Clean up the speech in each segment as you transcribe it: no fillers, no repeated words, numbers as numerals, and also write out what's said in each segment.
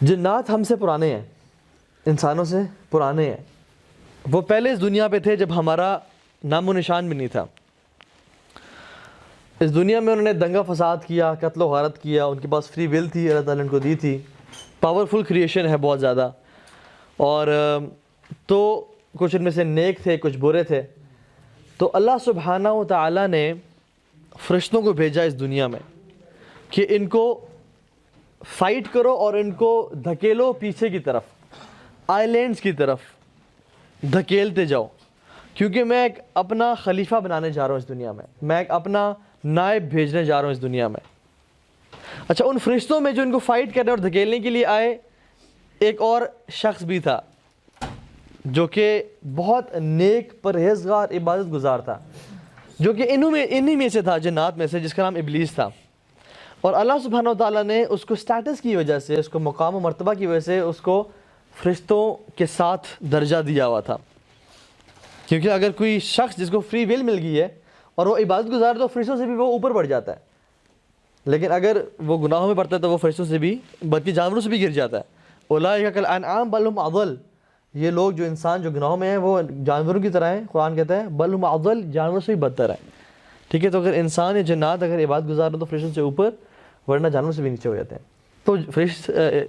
جنات ہم سے پرانے ہیں، انسانوں سے پرانے ہیں. وہ پہلے اس دنیا پہ تھے جب ہمارا نام و نشان بھی نہیں تھا. اس دنیا میں انہوں نے دنگا فساد کیا، قتل و غارت کیا. ان کے پاس فری ول تھی، اللہ تعالیٰ نے ان کو دی تھی. پاورفل کریشن ہے بہت زیادہ. اور تو کچھ ان میں سے نیک تھے، کچھ برے تھے. تو اللہ سبحانہ و تعالیٰ نے فرشتوں کو بھیجا اس دنیا میں کہ ان کو فائٹ کرو اور ان کو دھکیلو پیچھے کی طرف، آئی لینڈز کی طرف دھکیلتے جاؤ، کیونکہ میں ایک اپنا خلیفہ بنانے جا رہا ہوں اس دنیا میں. میں ایک اپنا نائب بھیجنے جا رہا ہوں اس دنیا میں. اچھا، ان فرشتوں میں جو ان کو فائٹ کرنے اور دھکیلنے کے لیے آئے، ایک اور شخص بھی تھا جو کہ بہت نیک پرہیزگار عبادت گزار تھا، جو کہ انہی میں سے تھا، جنات میں سے، جس کا نام ابلیس تھا. اور اللہ سبحانہ و تعالیٰ نے اس کو سٹیٹس کی وجہ سے، اس کو مقام و مرتبہ کی وجہ سے اس کو فرشتوں کے ساتھ درجہ دیا ہوا تھا. کیونکہ اگر کوئی شخص جس کو فری ول مل گئی ہے اور وہ عبادت گزار، تو فرشتوں سے بھی وہ اوپر بڑھ جاتا ہے. لیکن اگر وہ گناہوں میں پڑتا ہے تو وہ فرشتوں سے بھی، بلکہ جانوروں سے بھی گر جاتا ہے. اولئک کالانعام بل هم اضل. یہ لوگ جو انسان جو گناہوں میں ہیں وہ جانوروں کی طرح ہیں. قرآن کہتا ہے بل هم اضل، جانوروں سے بھی بدتر ہے. ٹھیک ہے، تو اگر انسان یا جنات اگر عبادت گزار ہو تو فرشتوں سے اوپر، ورنہ جانوروں سے بھی نیچے ہو جاتے ہیں. تو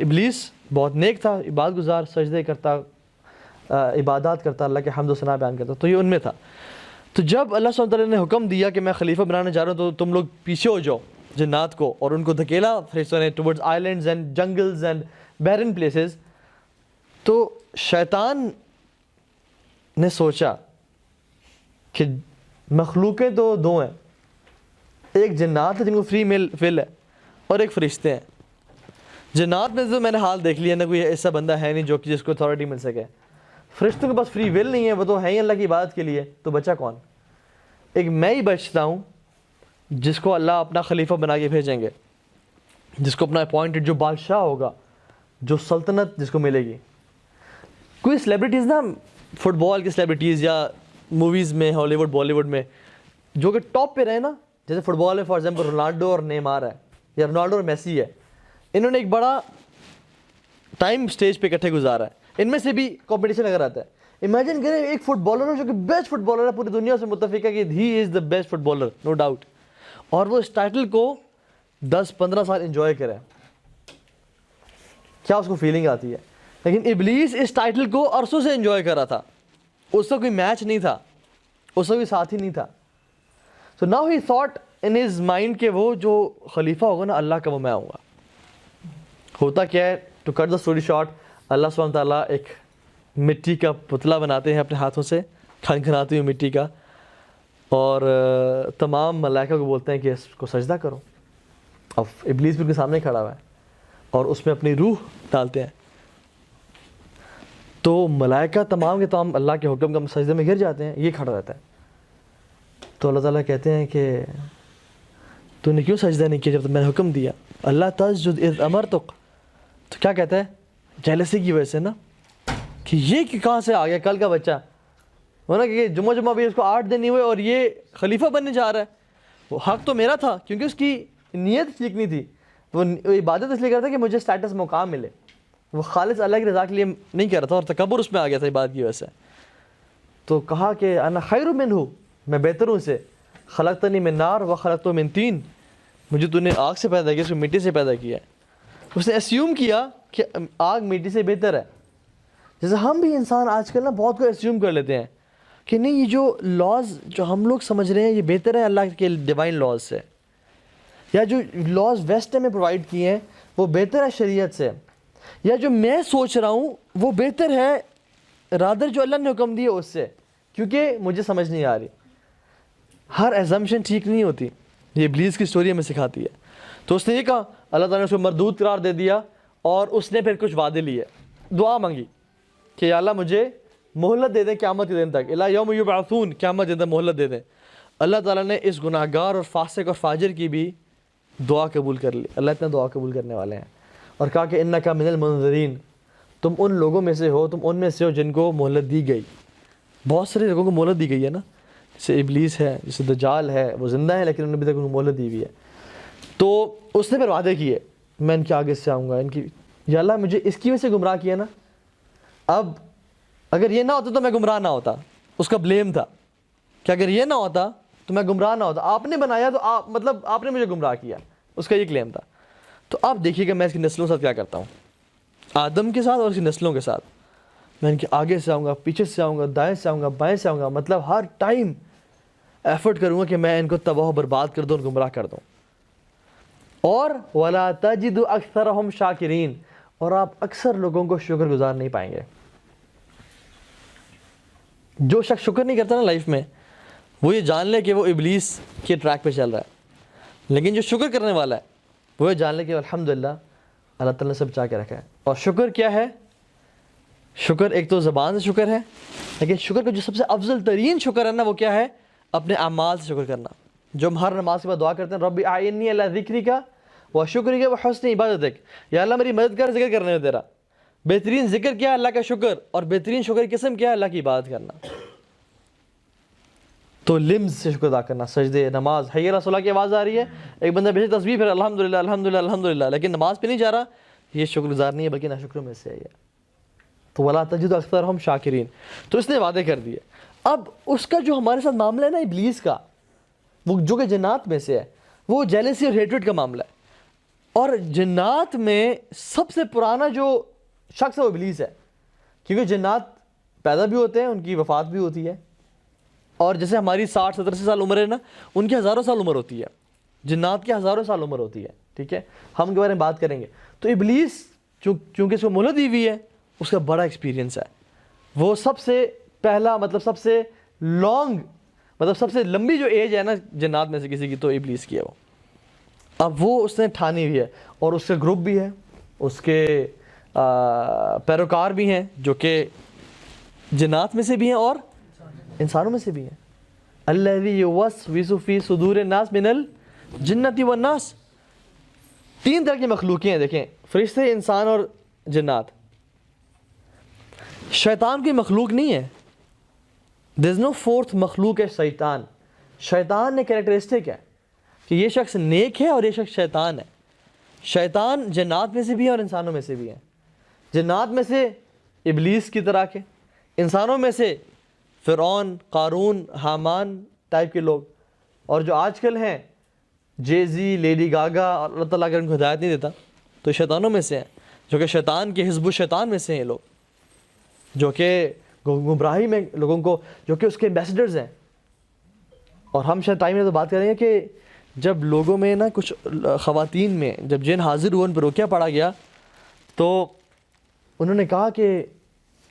ابلیس بہت نیک تھا، عبادت گزار، سجدے کرتا، عبادات کرتا، اللہ کے حمد و ثنا بیان کرتا. تو یہ ان میں تھا. تو جب اللہ سبحانہ وتعالیٰ نے حکم دیا کہ میں خلیفہ بنانے جا رہا ہوں، تو تم لوگ پیچھے ہو جاؤ جنات کو، اور ان کو دھکیلا فرشتوں نے towards islands and jungles and barren places. تو شیطان نے سوچا کہ مخلوقیں تو دو ہیں، ایک جنات ہے جن کو فری ول ہے، اور ایک فرشتے ہیں. جنات میں تو میں نے حال دیکھ لیا نا، کوئی ایسا بندہ ہے نہیں جو کہ جس کو اتھارٹی مل سکے. فرشتوں کے پاس فری ول نہیں ہے، وہ تو ہے ہی اللہ کی عبادت کے لیے. تو بچا کون؟ ایک میں ہی بچتا ہوں جس کو اللہ اپنا خلیفہ بنا کے بھیجیں گے، جس کو اپنا اپوائنٹڈ، جو بادشاہ ہوگا، جو سلطنت جس کو ملے گی. کوئی سیلیبریٹیز نا، فٹ بال کی سیلیبریٹیز یا موویز میں، ہالی ووڈ، بالی ووڈ میں، جو کہ ٹاپ پہ رہے نا، جیسے فٹ بال میں فار ایگزامپل رونالڈو اور نیمار ہے، یا رونالڈو اور میسی ہے. انہوں نے ایک بڑا ٹائم سٹیج پہ اکٹھے گزارا ہے. ان میں سے بھی کمپٹیشن اگر آتا ہے، امیجن کریں ایک فٹ بالر جو کہ بیسٹ فٹ بالر ہے، پوری دنیا سے متفق ہے کہ he is the best footballer, no doubt, اور وہ اس ٹائٹل کو 10-15 سال انجوائے کرے. کیا اس کو فیلنگ آتی ہے؟ لیکن ابلیس اس ٹائٹل کو عرصوں سے انجوائے کر رہا تھا. اس کا کوئی میچ نہیں تھا، اس کا کوئی ساتھی نہیں تھا. So now he thought in his mind کہ وہ جو خلیفہ ہوگا نا اللہ کا، وہ میں آؤں گا. ہوتا کیا ہے، to cut the story short, اللہ سبحانہ تعالیٰ ایک مٹی کا پتلا بناتے ہیں اپنے ہاتھوں سے، کھنکھناتے ہوئے مٹی کا، اور تمام ملائکہ کو بولتے ہیں کہ اس کو سجدہ کرو. اب ابلیس بھی ان کے سامنے کھڑا ہوا ہے اور اس میں اپنی روح ڈالتے ہیں. تو ملائکہ تمام کے تمام اللہ کے حکم کا سجدے میں گر جاتے ہیں، یہ کھڑا رہتا ہے. تو اللہ تعالیٰ کہتے ہیں کہ تو نے کیوں سجدہ نہیں کیا جب میں نے حکم دیا؟ اللہ تسجد اذ امرتک. تو کیا کہتا ہے؟ جیلسی کی وجہ سے نا، کہ یہ کہاں سے آ گیا کل کا بچہ، وہ نا کہ جمعہ بھی اس کو 8 دن نہیں ہوئے اور یہ خلیفہ بننے جا رہا ہے. وہ حق تو میرا تھا، کیونکہ اس کی نیت ٹھیک نہیں تھی. وہ عبادت اس لیے کرتا کہ مجھے سٹیٹس مقام ملے، وہ خالص اللہ کی رضا کے لیے نہیں کر رہا تھا، اور تکبر اس میں آ گیا تھا عبادت کی وجہ سے. تو کہا کہ انا خیر منہ، میں بہتر ہوں سے، خلقتنی من نار و خلقتہ من طین، مجھے تو نے آگ سے پیدا کیا، اس کو مٹی سے پیدا کیا ہے. اس نے اسیوم کیا کہ آگ مٹی سے بہتر ہے. جیسے ہم بھی انسان آج کل نا بہت کو اسیوم کر لیتے ہیں کہ نہیں، یہ جو لاز جو ہم لوگ سمجھ رہے ہیں یہ بہتر ہے اللہ کے ڈیوائن لاز سے، یا جو لاز ویسٹ میں پرووائڈ کیے ہیں وہ بہتر ہے شریعت سے، یا جو میں سوچ رہا ہوں وہ بہتر ہے رادر جو اللہ نے حکم دیا اس سے، کیونکہ مجھے سمجھ نہیں آ رہی. ہر ایزمپشن ٹھیک نہیں ہوتی. یہ ابلیس کی سٹوری ہمیں سکھاتی ہے. تو اس نے یہ کہا، اللہ تعالیٰ نے اس کو مردود قرار دے دیا، اور اس نے پھر کچھ وعدے لیے، دعا مانگی کہ یا اللہ مجھے مہلت دے دیں قیامت کے دن تک، الی یوم یبعثون، قیامت کے دن مہلت دے دیں. اللہ تعالیٰ نے اس گناہ گار اور فاسق اور فاجر کی بھی دعا قبول کر لی. اللہ اتنا دعا قبول کرنے والے ہیں. اور کہا کہ انک من المنذرین، تم ان لوگوں میں سے ہو، تم ان میں سے ہو جن کو مہلت دی گئی. بہت سارے لوگوں کو مہلت دی گئی ہے نا، جیسے ابلیس ہے، جیسے دجال ہے، وہ زندہ ہے لیکن انہوں نے ابھی تک مہلت دی ہوئی ہے. تو اس نے پھر وعدے کیے، میں ان کے آگے سے آؤں گا، ان کی یا اللہ مجھے اس کی وجہ سے گمراہ کیا نا, اب اگر یہ نہ ہوتا تو میں گمراہ نہ ہوتا. اس کا بلیم تھا کہ اگر یہ نہ ہوتا تو میں گمراہ نہ ہوتا, آپ نے بنایا تو آپ مطلب آپ نے مجھے گمراہ کیا, اس کا یہ کلیم تھا. تو آپ دیکھیے کہ میں اس کی نسلوں کے ساتھ کیا کرتا ہوں, آدم کے ساتھ اور اس کی نسلوں کے ساتھ. میں ان کے آگے سے آؤں گا, پیچھے سے آؤں گا, دائیں سے آؤں گا, بائیں سے آؤں گا, مطلب ہر ٹائم ایفرٹ کروں گا کہ میں ان کو تباہ و برباد کر دوں اور گمراہ کر دوں. اور وَلَا تَجِدُ أَكْثَرَهُمْ شَاكِرِينَ, اور آپ اکثر لوگوں کو شکر گزار نہیں پائیں گے. جو شخص شکر نہیں کرتا نا لائف میں, وہ یہ جان لے کہ وہ ابلیس کے ٹریک پہ چل رہا ہے. لیکن جو شکر کرنے والا ہے وہ یہ جان لے کہ الحمدللہ اللہ تعالیٰ نے سب چاہ کے رکھا ہے. اور شکر کیا ہے؟ شکر ایک تو زبان سے شکر ہے, لیکن شکر کا جو سب سے افضل ترین شکر ہے نا وہ کیا ہے؟ اپنے اعمال سے شکر کرنا. جو ہم ہر نماز کے بعد دعا کرتے ہیں, ربی اعنی علی ذکرک و شکرک و حسن عبادتک, یا اللہ میری مدد کر ذکر کرنے میں تیرا. بہترین ذکر کیا ہے؟ اللہ کا شکر. اور بہترین شکر کی قسم کیا ہے؟ اللہ کی عبادت کرنا. تو لمز سے شکر ادا کرنا, سجدے, نماز, حی علی الصلاۃ کی آواز آ رہی ہے, ایک بندہ بے تسبیح پھر الحمدللہ الحمدللہ الحمدللہ, لیکن نماز پہ نہیں جا رہا, یہ شکر گزار نہیں ہے بلکہ ناشکروں میں سے ہے. تو وَلَا تَجِدُ أَكْثَرَهُمْ شَاكِرِينَ. تو اس نے وعدے کر دیے. اب اس کا جو ہمارے ساتھ معاملہ ہے نا ابلیس کا, وہ جو کہ جنات میں سے ہے, وہ جیلسی اور ہیٹریٹ کا معاملہ ہے. اور جنات میں سب سے پرانا جو شخص ہے وہ ابلیس ہے, کیونکہ جنات پیدا بھی ہوتے ہیں, ان کی وفات بھی ہوتی ہے. اور جیسے ہماری 60-70 سال عمر ہے نا, ان کی ہزاروں سال عمر ہوتی ہے, جنات کی ہزاروں سال عمر ہوتی ہے. ٹھیک ہے, ہم کے بارے میں بات کریں گے. تو ابلیس چونکہ اس کو مہلت دی ہوئی ہے, اس کا بڑا ایکسپیرینس ہے. وہ سب سے پہلا مطلب سب سے لانگ مطلب سب سے لمبی جو ایج ہے نا جنات میں سے کسی کی, تو ابلیس کی ہے وہ. اب وہ اس نے ٹھانی ہوئی ہے, اور اس کا گروپ بھی ہے, اس کے پیروکار بھی ہیں جو کہ جنات میں سے بھی ہیں اور انسانوں میں سے بھی ہیں. الذی یوسوس فی صدور الناس من الجنۃ والناس. 3 طرح کی مخلوقیں ہیں, دیکھیں, فرشتے, انسان اور جنات. شیطان کی مخلوق نہیں ہے. there is no fourth مخلوق ہے شیطان. شیطان نے کریکٹرسٹک ہے کہ یہ شخص نیک ہے اور یہ شخص شیطان ہے. شیطان جنات میں سے بھی ہے اور انسانوں میں سے بھی ہے. جنات میں سے ابلیس کی طرح کے, انسانوں میں سے فرعون, قارون, حامان ٹائپ کے لوگ, اور جو آج کل ہیں جے زی, لیڈی گاگا, اور اللہ تعالیٰ اگر ان کو ہدایت نہیں دیتا تو شیطانوں میں سے ہیں, جو کہ شیطان کے حزب الشیطان میں سے ہیں لوگ, جو کہ گمراہی میں لوگوں کو, جو کہ اس کے ایمبیسڈرز ہیں. اور ہم شاید ٹائم میں تو بات کریں گے کہ جب لوگوں میں نا کچھ خواتین میں جب جن حاضر ہوئے, ان پر روکیا پڑا گیا, تو انہوں نے کہا کہ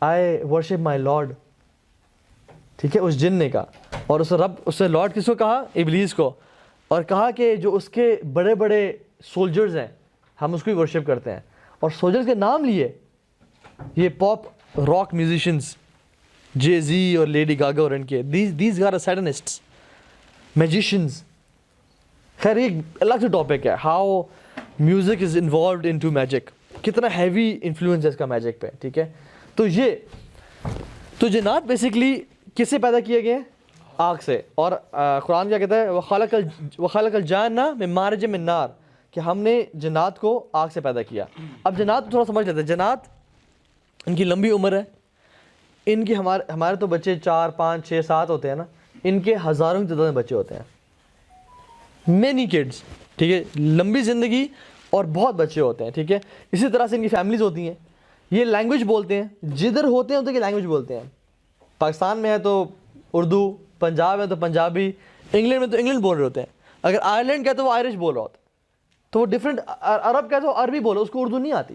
آئی ورشپ مائی لارڈ. ٹھیک ہے, اس جن نے کہا, اور اس سے لارڈ کس کو کہا؟ ابلیس کو. اور کہا کہ جو اس کے بڑے بڑے سولجرز ہیں ہم اس کو ہی ورشپ کرتے ہیں. اور سولجرز کے نام لیے, یہ پاپ راک میوزیشنز, جے زی اور لیڈی گاگا اور ان کے, دیز آر سیٹنسٹس, میجیشنز. خیر ایک الگ سے ٹاپک ہے, how music is involved into magic, کتنا ہیوی انفلوئنس ہے اس کا میجک پہ. ٹھیک ہے, تو جنات بیسکلی کس سے پیدا کیے گئے ہیں؟ آگ سے. اور قرآن کیا کہتا ہے؟ وَخَلَقَ الْجَانَّ مِن مَارِجٍ مِن نَار, کہ ہم نے جنات کو آگ سے پیدا کیا. اب جنات تھوڑا سمجھ لیتے ہیں. جنات ان کی لمبی عمر ہے, ان کی ہمارے تو بچے 4, 5, 6, 7 ہوتے ہیں نا, ان کے ہزاروں کی تعداد میں بچے ہوتے ہیں, مینی کڈس. ٹھیک ہے, لمبی زندگی اور بہت بچے ہوتے ہیں. ٹھیک ہے, اسی طرح سے ان کی فیملیز ہوتی ہیں. یہ لینگویج بولتے ہیں, جدھر ہوتے ہیں ادھر کی لینگویج بولتے ہیں. پاکستان میں ہے تو اردو, پنجاب ہے تو پنجابی, انگلینڈ میں تو انگلینڈ بول رہے ہوتے ہیں. اگر آئرلینڈ کہتے تو وہ آئرش بول رہا ہوتا, تو وہ ڈفرینٹ. عرب کہتے تو عربی بولو, اس کو اردو نہیں آتی.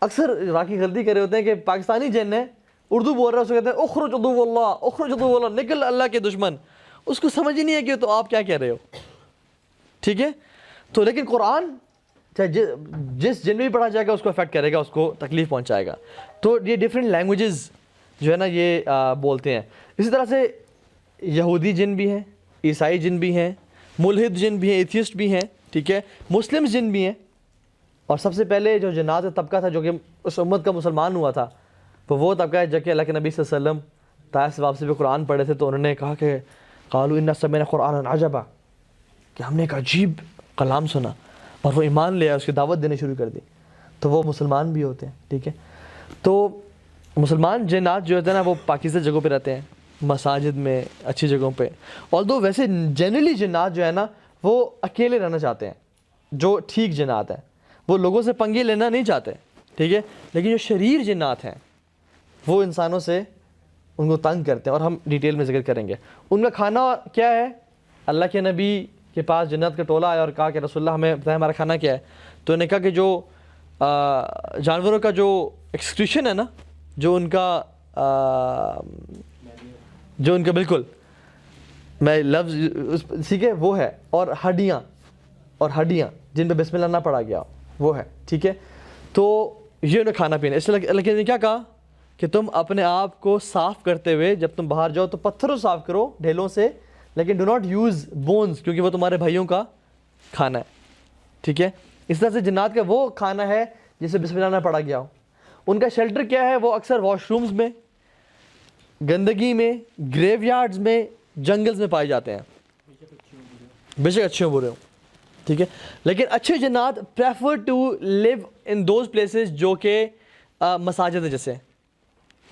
اکثر راکی غلطی کر رہے ہوتے ہیں کہ پاکستانی جن ہے اردو بول رہا ہے, اس کو کہتے ہیں اخرج عدو اللہ, اخرج عدو اللہ, نکل اللہ کے دشمن. اس کو سمجھ ہی نہیں ہے کہ تو آپ کیا کہہ رہے ہو. ٹھیک ہے, تو لیکن قرآن جس جن میں بھی پڑھا جائے گا اس کو افیکٹ کرے گا, اس کو تکلیف پہنچائے گا. تو یہ ڈفرینٹ لینگویجز جو ہے نا یہ بولتے ہیں. اسی طرح سے یہودی جن بھی ہیں, عیسائی جن بھی ہیں, ملحد جن بھی ہیں, ایتھیسٹ بھی ہیں. ٹھیک ہے, مسلم جن بھی ہیں. اور سب سے پہلے جو جنات طبقہ تھا جو کہ اس امت کا مسلمان ہوا تھا, وہ طبقہ ہے جو کہ اللہ کے نبی صلی اللہ علیہ وسلم طائف سے واپسی پہ قرآن پڑھے تھے, تو انہوں نے کہا کہ قالوا انا سمعنا قرآنا عجبا, کہ ہم نے ایک عجیب کلام سنا, اور وہ ایمان لے آئے, اس کی دعوت دینے شروع کر دی. تو وہ مسلمان بھی ہوتے ہیں. ٹھیک ہے, تو مسلمان جنات جو ہوتے ہیں نا وہ پاکیزہ جگہوں پہ رہتے ہیں, مساجد میں, اچھی جگہوں پہ. اور دو ویسے جنرلی جنات جو ہے نا وہ اکیلے رہنا چاہتے ہیں, جو ٹھیک جنات ہیں وہ لوگوں سے پنگے لینا نہیں چاہتے. ٹھیک ہے, لیکن جو شریر جنات ہیں وہ انسانوں سے ان کو تنگ کرتے ہیں, اور ہم ڈیٹیل میں ذکر کریں گے. ان کا کھانا کیا ہے؟ اللہ کے نبی کے پاس جنت کا ٹولہ آیا اور کہا کہ رسول اللہ ہمیں بتائیں ہمارا کھانا کیا ہے. تو انہوں نے کہا کہ جو جانوروں کا جو ایکسکریشن ہے نا, جو ان کا بالکل میں لفظ سیکھے وہ ہے, اور ہڈیاں جن پہ بسم اللہ نہ پڑھا گیا وہ ہے. ٹھیک ہے, تو یہ انہیں کھانا پینا. اس لیے اللہ نے کیا کہا کہ تم اپنے آپ کو صاف کرتے ہوئے جب تم باہر جاؤ تو پتھروں صاف کرو, ڈھیلوں سے, لیکن ڈو ناٹ یوز بونز کیونکہ وہ تمہارے بھائیوں کا کھانا ہے. ٹھیک ہے, اس طرح سے جنات کا وہ کھانا ہے جسے بسم اللہ نہ پڑھا گیا ہو. ان کا شیلٹر کیا ہے؟ وہ اکثر واش رومز میں, گندگی میں, گریو یارڈز میں, جنگلز میں پائے جاتے ہیں, بے شک اچھے ہوں برے ہوں. ٹھیک ہے, لیکن اچھے جنات prefer to live in those places جو کہ مساجد ہیں. جیسے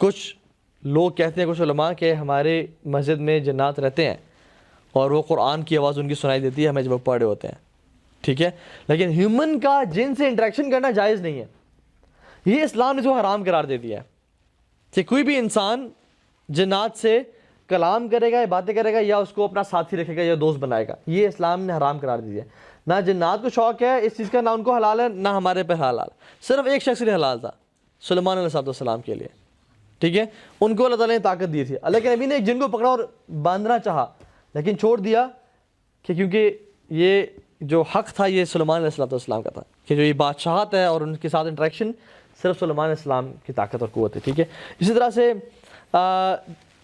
کچھ لوگ کہتے ہیں, کچھ علماء کہ ہمارے مسجد میں جنات رہتے ہیں اور وہ قرآن کی آواز ان کی سنائی دیتی ہے ہمیں جب وہ پڑھ رہے ہوتے ہیں. ٹھیک ہے, لیکن ہیومن کا جن سے انٹریکشن کرنا جائز نہیں ہے. یہ اسلام نے اس کو حرام قرار دے دیا ہے کہ کوئی بھی انسان جنات سے کلام کرے گا یا باتیں کرے گا یا اس کو اپنا ساتھی رکھے گا یا دوست بنائے گا, یہ اسلام نے حرام قرار دیا ہے. نہ جنات کو شوق ہے اس چیز کا, نہ ان کو حلال ہے, نہ ہمارے پہ حلال. صرف ایک شخص کے حلال تھا, سلیمان علیہ السلام کے لیے. ٹھیک ہے, ان کو اللہ تعالیٰ نے طاقت دی تھی. اللہ کے نبی نے ایک جن کو پکڑا اور باندھنا چاہا لیکن چھوڑ دیا کہ کیونکہ یہ جو حق تھا یہ سلیمان علیہ السلام کا تھا, کہ جو یہ بادشاہت ہے اور ان کے ساتھ انٹریکشن صرف سلیمان علیہ السلام کی طاقت اور قوت ہے. ٹھیک ہے, اسی طرح سے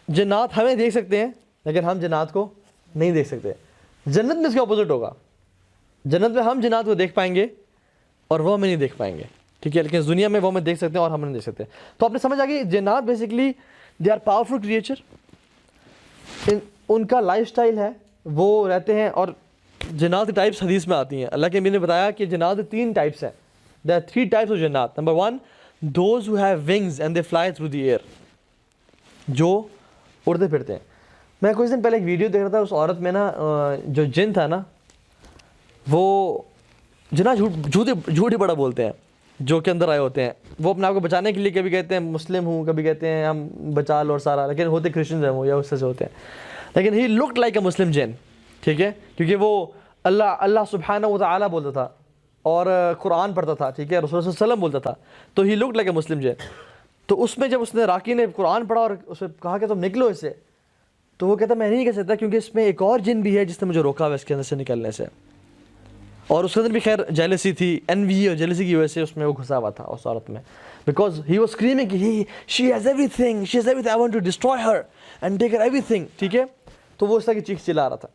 جنات ہمیں دیکھ سکتے ہیں لیکن ہم جنات کو نہیں دیکھ سکتے. جنت میں اس کا اپوزٹ ہوگا, جنت میں ہم جنات کو دیکھ پائیں گے اور وہ ہمیں نہیں دیکھ پائیں گے. ٹھیک ہے, لیکن اس دنیا میں وہ ہمیں دیکھ سکتے ہیں اور ہم نہیں دیکھ سکتے. تو آپ نے سمجھ آ گئی, جنات basically they are powerful creature. ان کا لائف سٹائل ہے, وہ رہتے ہیں. اور جنات ٹائپس حدیث میں آتی ہیں. اللہ کے نبی نے بتایا کہ جنات 3 ٹائپس ہیں. There are 3 types of جنات. Number 1, those who have wings and they fly through the air. جو اڑتے پھرتے ہیں. میں کچھ دن پہلے ایک ویڈیو دیکھ رہا تھا, اس عورت میں نا جو جن تھا نا وہ جنات جھوٹ ہی بڑا بولتے ہیں جو کے اندر آئے ہوتے ہیں. وہ اپنے آپ کو بچانے کے لیے کبھی کہتے ہیں مسلم ہوں, کبھی کہتے ہیں ہم بچا لو اور سارا, لیکن ہوتے کرسچنز ہیں وہ یا اس سے ہوتے ہیں. لیکن ہی لکڈ لائک اے مسلم جن. ٹھیک ہے, کیونکہ وہ اللہ سبحانہ و تعالیٰ بولتا تھا اور قرآن پڑھتا تھا. ٹھیک ہے, رسول صلی اللہ علیہ وسلم بولتا تھا, تو ہی لکڈ لائک اے مسلم جن. تو اس میں جب اس نے راکی نے قرآن پڑھا اور اسے کہا کہ تم نکلو اس سے, تو وہ کہتا میں نہیں کہہ سکتا کیونکہ اس میں ایک اور جن بھی ہے جس نے مجھے روکا ہوا اس کے اندر سے نکلنے سے. اور اس کے اندر بھی خیر جیلسی تھی, envy اور جیلسی کی وجہ سے اس میں وہ گھسا ہوا تھا اس عورت میں, بیکاز ہی واز اسکریمنگ کہ she has everything, I want to destroy her and take her everything. ٹھیک ہے, تو وہ اس طرح کی چیخ چلا رہا تھا.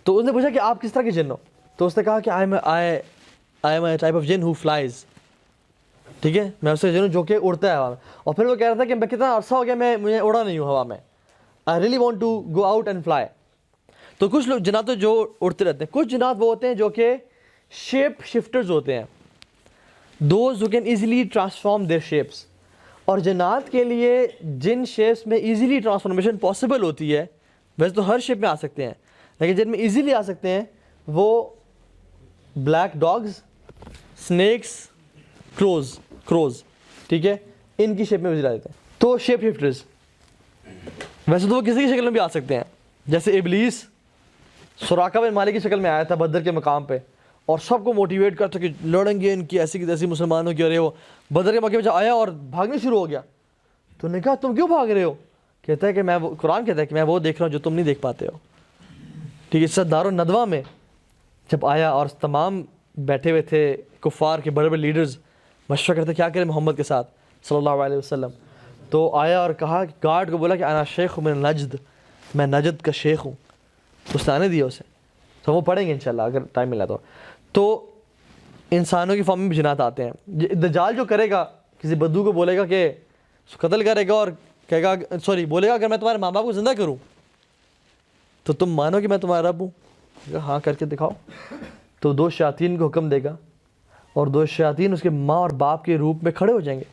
تو اس نے پوچھا کہ آپ کس طرح کے جن ہو؟ تو اس نے کہا کہ I am a type of jinn who flies. ٹھیک ہے, میں اس سے جن ہوں جو کہ اڑتا ہے ہوا میں. اور پھر وہ کہہ رہا تھا کہ میں کتنا عرصہ ہو گیا مجھے اڑا نہیں ہوں ہوا میں, I really want to go out and fly. تو کچھ لوگ جنات جو اڑتے رہتے ہیں, کچھ جنات وہ ہوتے ہیں جو کہ شیپ شفٹرز ہوتے ہیں, those who can easily transform their shapes. اور جنات کے لیے جن شیپس میں ایزیلی ٹرانسفارمیشن پاسبل ہوتی ہے, ویسے تو ہر شیپ میں آ سکتے ہیں لیکن جن میں ایزیلی آ سکتے ہیں وہ بلیک ڈاگز, سنیکس, کروز. ٹھیک ہے, ان کی شیپ میں ایزیلی آ جاتے ہیں. تو شیپ شفٹرز ویسے تو وہ کسی کی شکل میں بھی آ سکتے ہیں, جیسے ابلیس سراقہ بن مالک کی شکل میں آیا تھا بدر کے مقام پہ اور سب کو موٹیویٹ کرتا کہ لڑیں گے ان کی ایسی کی ایسی مسلمانوں کی. اور وہ بدر کے موقع پہ جب آیا اور بھاگنے شروع ہو گیا تو نے کہا تم کیوں بھاگ رہے ہو؟ کہتا ہے کہ میں قرآن کہتا ہے کہ میں وہ دیکھ رہا ہوں جو تم نہیں دیکھ پاتے ہو. ٹھیک ہے, اس دار الندوہ میں جب آیا اور تمام بیٹھے ہوئے تھے کفار کے بڑے بڑے لیڈرز مشورہ کرتے کیا کریں محمد کے ساتھ صلی اللہ علیہ وسلم, تو آیا اور کہا گارڈ کو بولا کہ انا شیخ من نجد, میں نجد کا شیخ ہوں. اس نے آنے دیا اسے, تو وہ پڑھیں گے انشاءاللہ اگر ٹائم ملا تو انسانوں کی فارم میں بھی جنات آتے ہیں. دجال جو کرے گا کسی بدو کو بولے گا کہ قتل کرے گا اور کہے گا بولے گا اگر میں تمہارے ماں باپ کو زندہ کروں تو تم مانو کہ میں تمہارا رب ہوں؟ ہاں کر کے دکھاؤ. تو 2 شیاطین کو حکم دے گا اور 2 شیاطین اس کے ماں اور باپ کے روپ میں کھڑے ہو جائیں گے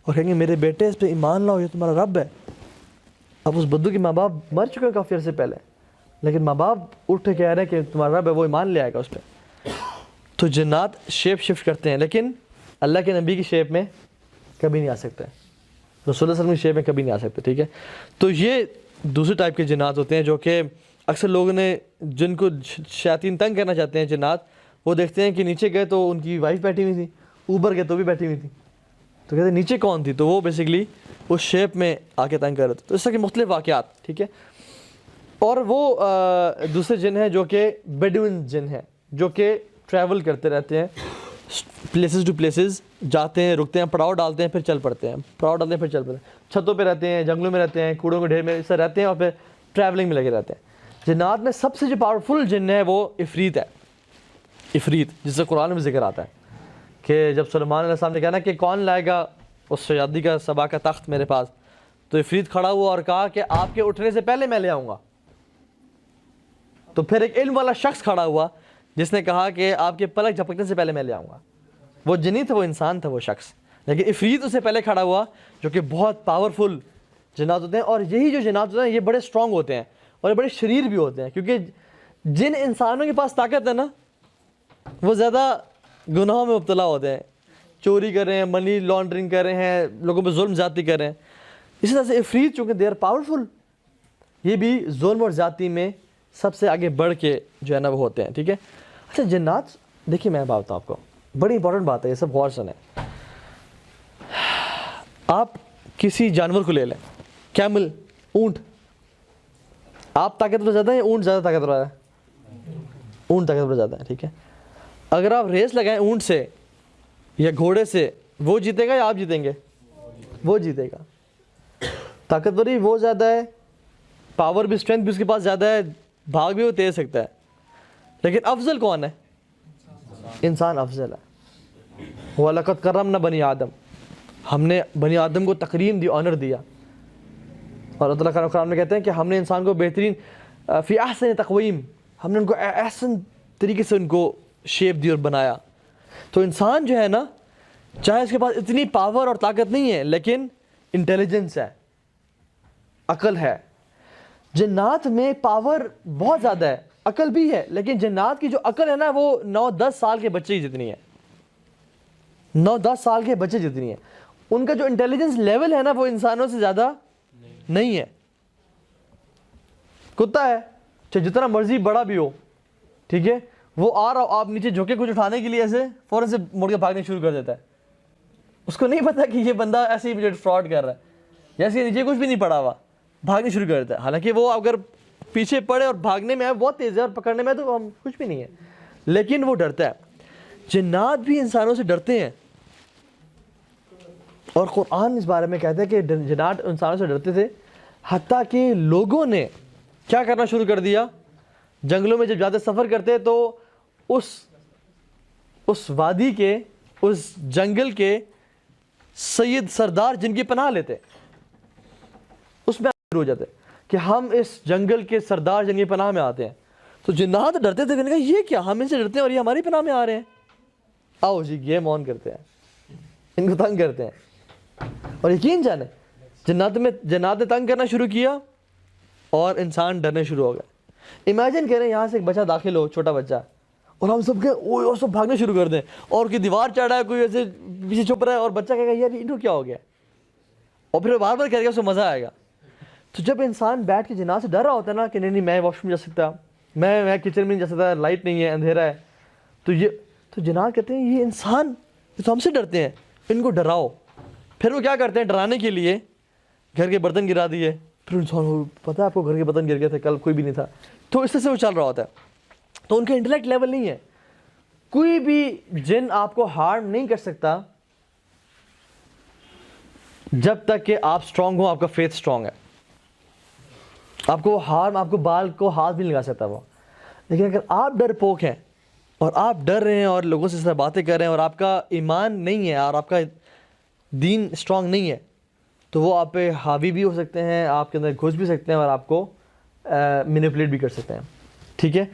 اور کہیں گے میرے بیٹے اس پہ ایمان لاؤ، یہ تمہارا رب ہے۔ اب اس بدو کے ماں باپ مر چکے ہیں کافی عرصے پہلے، لیکن ماں باپ اٹھ کے کہہ رہے ہیں کہ تمہارا رب ہے، وہ ایمان لے آئے گا اس پہ۔ تو جنات شیپ شفٹ کرتے ہیں، لیکن اللہ کے نبی کی شیپ میں کبھی نہیں آ سکتے، رسول اللہ صلی اللہ علیہ وسلم کی شیپ میں کبھی نہیں آ سکتے، ٹھیک ہے۔ تو یہ دوسرے ٹائپ کے جنات ہوتے ہیں جو کہ اکثر لوگوں نے، جن کو شیاطین تنگ کرنا چاہتے ہیں جنات، وہ دیکھتے ہیں کہ نیچے گئے تو ان کی وائف بیٹھی ہوئی تھی، اوپر گئے تو بھی بیٹھی ہوئی تھی، تو کہتے ہیں نیچے کون تھی، تو وہ بیسیکلی اس شیپ میں آ کے تنگ کر رہے تھے۔ تو اس طرح کے مختلف واقعات، ٹھیک ہے۔ اور وہ دوسرے جن ہیں جو کہ بیڈوین جن ہیں، جو کہ ٹریول کرتے رہتے ہیں، پلیسز ٹو پلیسز جاتے ہیں، رکتے ہیں، پڑاؤ ڈالتے ہیں، پھر چل پڑتے ہیں، پڑاؤ ڈالتے ہیں پھر چل پڑتے ہیں، چھتوں پہ رہتے ہیں، جنگلوں میں رہتے ہیں، کوڑوں کے ڈھیر میں اس طرح رہتے ہیں، اور پھر ٹریولنگ میں لگے رہتے ہیں۔ جنات میں سب سے جو پاورفل جن ہے وہ عفریت ہے، عفریت، جس سے قرآن میں ذکر آتا ہے کہ جب سلیمان علیہ السلام نے کہا نا کہ کون لائے گا اس شہزادی کا سبا کا تخت میرے پاس، تو عفریت کھڑا ہوا اور کہا کہ آپ کے اٹھنے سے پہلے میں لے آؤں گا۔ تو پھر ایک علم والا شخص کھڑا ہوا جس نے کہا کہ آپ کے پلک جھپکنے سے پہلے میں لے آؤں گا۔ وہ جنی تھا، وہ انسان تھا وہ شخص، لیکن عفریت اس سے پہلے کھڑا ہوا، جو کہ بہت پاورفل جنات ہوتے ہیں۔ اور یہی جو جنات ہوتے ہیں یہ بڑے اسٹرانگ ہوتے ہیں اور یہ بڑے شریر بھی ہوتے ہیں، کیونکہ جن انسانوں کے پاس طاقت ہے نا وہ زیادہ گناہوں میں مبتلا ہوتے ہیں، چوری کر رہے ہیں، منی لانڈرنگ کر رہے ہیں، لوگوں پہ ظلم زیادتی کر رہے ہیں۔ اسی طرح سے عفریت چونکہ دے آر پاورفل، یہ بھی ظلم اور زیادتی میں سب سے آگے بڑھ کے جو ہے نا وہ ہوتے ہیں، ٹھیک ہے۔ اچھا جنات، دیکھیے میں بات بتاؤں آپ کو، بڑی امپورٹنٹ بات ہے، یہ سب غور سنیں۔ آپ کسی جانور کو لے لیں، کیمل، اونٹ، آپ طاقتور زیادہ ہیں یا اونٹ زیادہ طاقتور ہے؟ اونٹ طاقتور زیادہ ہے، ٹھیک ہے۔ اگر آپ ریس لگائیں اونٹ سے یا گھوڑے سے، وہ جیتے گا یا آپ جیتیں گے؟ وہ جیتے گا۔ طاقتوری وہ زیادہ ہے، پاور بھی، اسٹرینتھ بھی اس کے پاس زیادہ ہے، بھاگ بھی وہ تیز سکتا ہے، لیکن افضل کون ہے؟ انسان افضل ہے۔ وَلَقَدْ كَرَّمْنَا بَنِي آدم، ہم نے بنی آدم کو تکریم دی، آنر دیا۔ اور اللہ تعالیٰ قرآن میں کہتے ہیں کہ ہم نے انسان کو بہترین فی احسن تقویم، ہم نے ان کو احسن طریقے سے ان کو شیپ دی اور بنایا۔ تو انسان جو ہے نا، چاہے اس کے پاس اتنی پاور اور طاقت نہیں ہے، لیکن انٹیلیجنس ہے، عقل ہے۔ جنات میں پاور بہت زیادہ ہے، عقل بھی ہے، لیکن جنات کی جو عقل ہے نا وہ 9-10 سال کے بچے کی جتنی ہے، 9-10 سال کے بچے جتنی ہے۔ ان کا جو انٹیلیجنس لیول ہے نا وہ انسانوں سے زیادہ نہیں ہے۔ کتا ہے چاہے جتنا مرضی بڑا بھی ہو، ٹھیک ہے، وہ آ رہا، آپ نیچے جھکے کچھ اٹھانے کے لیے ایسے فوراً سے مڑ کے بھاگنے شروع کر دیتا ہے۔ اس کو نہیں پتا کہ یہ بندہ ایسے ہی مجھے فراڈ کر رہا ہے، جیسے نیچے کچھ بھی نہیں پڑا ہوا، بھاگنے شروع کر دیتا ہے۔ حالانکہ وہ اگر پیچھے پڑے اور بھاگنے میں بہت تیز ہے اور پکڑنے میں تو ہم کچھ بھی نہیں ہے، لیکن وہ ڈرتا ہے۔ جنات بھی انسانوں سے ڈرتے ہیں، اور قرآن اس بارے میں کہتا ہے کہ جنات انسانوں سے ڈرتے تھے، حتیٰ کہ لوگوں نے کیا کرنا شروع کر دیا، جنگلوں میں جب جاتے سفر کرتے تو اس وادی کے، اس جنگل کے سید سردار جن کی پناہ لیتے، اس میں شروع ہو جاتے کہ ہم اس جنگل کے سردار جن کی پناہ میں آتے ہیں۔ تو جنات ڈرتے تھے، کہنے کا یہ کیا، ہم ان سے ڈرتے ہیں اور یہ ہماری پناہ میں آ رہے ہیں، آؤ جی گیم آن کرتے ہیں، ان کو تنگ کرتے ہیں۔ اور یقین جانے جنات نے تنگ کرنا شروع کیا اور انسان ڈرنے شروع ہو گئے۔ امیجن کریں یہاں سے ایک بچہ داخل ہو، چھوٹا بچہ، اور ہم سب کے اور سب بھاگنے شروع کر دیں، اور کوئی دیوار چڑھا ہے، کوئی ایسے پیچھے چھپ رہا ہے، اور بچہ کہے گا یار انہوں کیا ہو گیا، اور پھر بار بار کرے گا، اس کو مزہ آئے گا۔ تو جب انسان بیٹھ کے جنات سے ڈر رہا ہوتا ہے نا کہ نہیں میں واش روم جا سکتا، میں کچن میں نہیں جا سکتا، لائٹ نہیں ہے، اندھیرا ہے، تو جنات کہتے ہیں یہ انسان یہ تو ہم سے ڈرتے ہیں، ان کو ڈراؤ۔ پھر وہ کیا کرتے ہیں، ڈرانے کے لیے گھر کے برتن گرا دیے، پھر انسان کو پتہ ہے آپ کو گھر کے برتن گر گئے تھے، کل کوئی بھی نہیں تھا، تو اس طرح سے وہ چل رہا ہوتا ہے۔ تو ان کا انٹلیکٹ لیول نہیں ہے، کوئی بھی جن آپ کو ہارم نہیں کر سکتا جب تک کہ آپ اسٹرانگ ہو، آپ کا فیتھ اسٹرانگ ہے۔ آپ کو ہارم، آپ کو بال کو ہاتھ بھی نہیں لگا سکتا وہ۔ لیکن اگر آپ ڈر پوک ہیں اور آپ ڈر رہے ہیں اور لوگوں سے اس طرح باتیں کر رہے ہیں اور آپ کا ایمان نہیں ہے اور آپ کا دین اسٹرانگ نہیں ہے، تو وہ آپ پہ حاوی بھی ہو سکتے ہیں، آپ کے اندر گھس بھی سکتے ہیں اور آپ کو مینیپولیٹ بھی کر سکتے ہیں، ٹھیک ہے۔